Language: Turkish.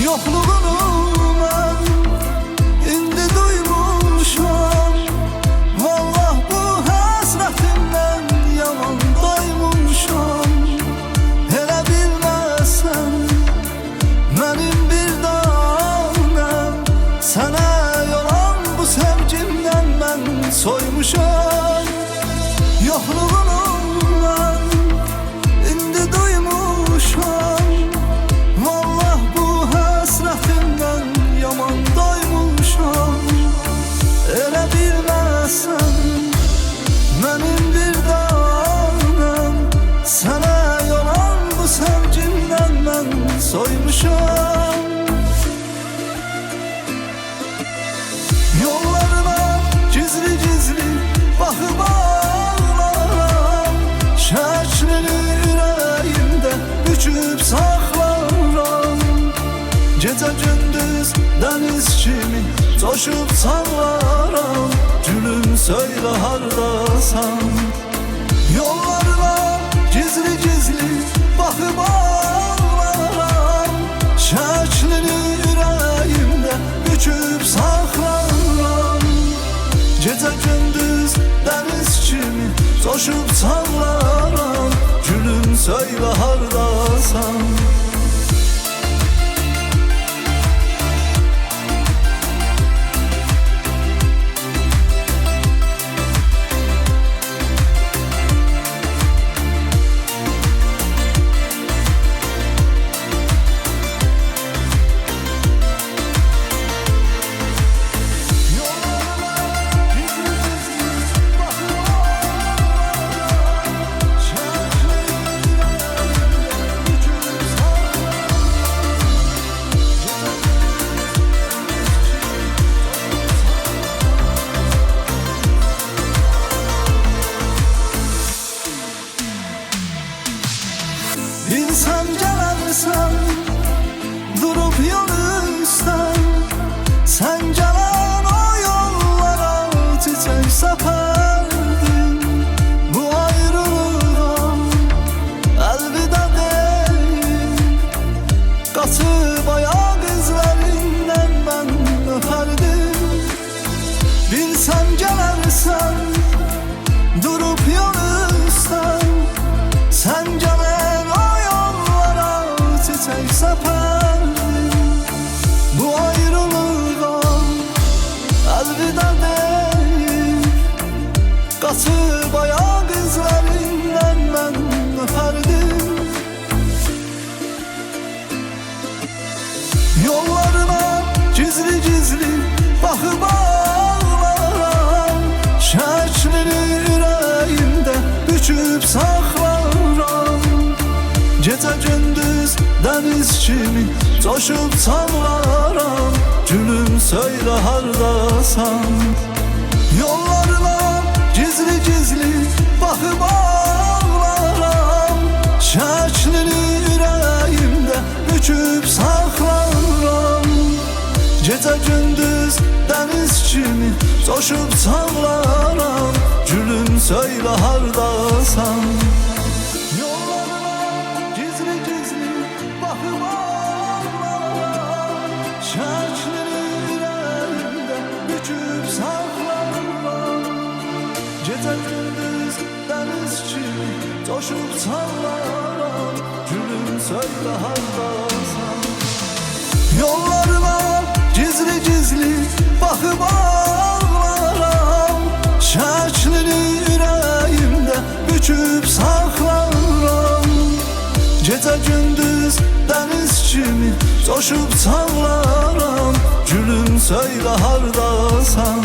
Yokluğunu ben indi duymuşam. Vallah bu hasretimden yaman doymuşam. Hele bilmezsen benim bir tanem, sana yalan bu sevgimden ben soymuşam. Yokluğunu ben indi duymuşam. Yaman doymuşam. Elə bilməsən mənim bir tanem, sana yalan bu sevgimden ben soymuşam. Yollarına gizli gizli bakıp ağlaram. Şəklini ürəyimdə büküb saxlaram. Gece gündüz deniz kimi coşup sallaram. Gülüm söyle hardasan. Yollarına gizli gizli bakıp ağlaram. Şəklini ürəyimdə büküb saxlaram. Gece gündüz deniz kimi coşup sallaram. Gülüm söyle hardasan. İnsan gelersen durup yol üstten, sen gelen o yollara çiçek seperdin. Bu ayrılığa elveda değil, kaçıp ayak izlerinden ben öperdim. İnsan gelersen durup yol üstten, sen gelen çiçek seperdin. Bu ayrılığa elveda değil, kaçıp ayak izlerinden ben öperdim. Yollarına gizli gizli bakıp ağlaram. Şəklini ürəyimdə büküb saxlaram. Gece gündüz deniz kimi coşup sallaram. Gülüm söyle hardasan. Yollarına gizli gizli bakıp ağlaram. Şəklini ürəyimdə büküb saxlaram. Gece gündüz deniz kimi coşup sallaram. Gülüm söyle hardasan. Şəklini ürəyimdə büküb saxlaram. Gecə gündüz dəniz kimi coşup sallaram. Gülüm söylə hardasan. Yollarına gizli gizli bakıp ağlaram. Şəklini ürəyimdə büküb saxlaram. Gecə gündüz deniz kimi coşup sallaram. Gülüm söyle hardasan.